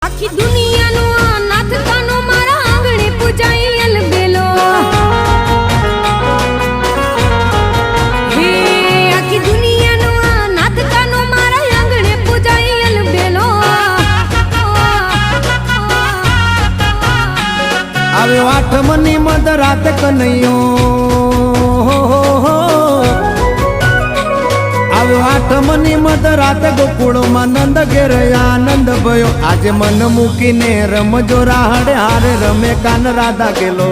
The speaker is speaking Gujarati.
આખી દુનિયાનો આ નાથ કાનો મારા આંગણે પૂજાઈ અલબેલો હે આખી દુનિયાનો આ નાથ કાનો મારા આંગણે પૂજાઈ અલબેલો આવે આઠમની મધ રાત કનૈયો આવ્યો આઠમની મધ રાત ગોકુળમાં નંદ ઘેર આનંદ ભયો આજે મન મૂકીને રમજો રાહડે હારે રમે કાન રાધા ગેલો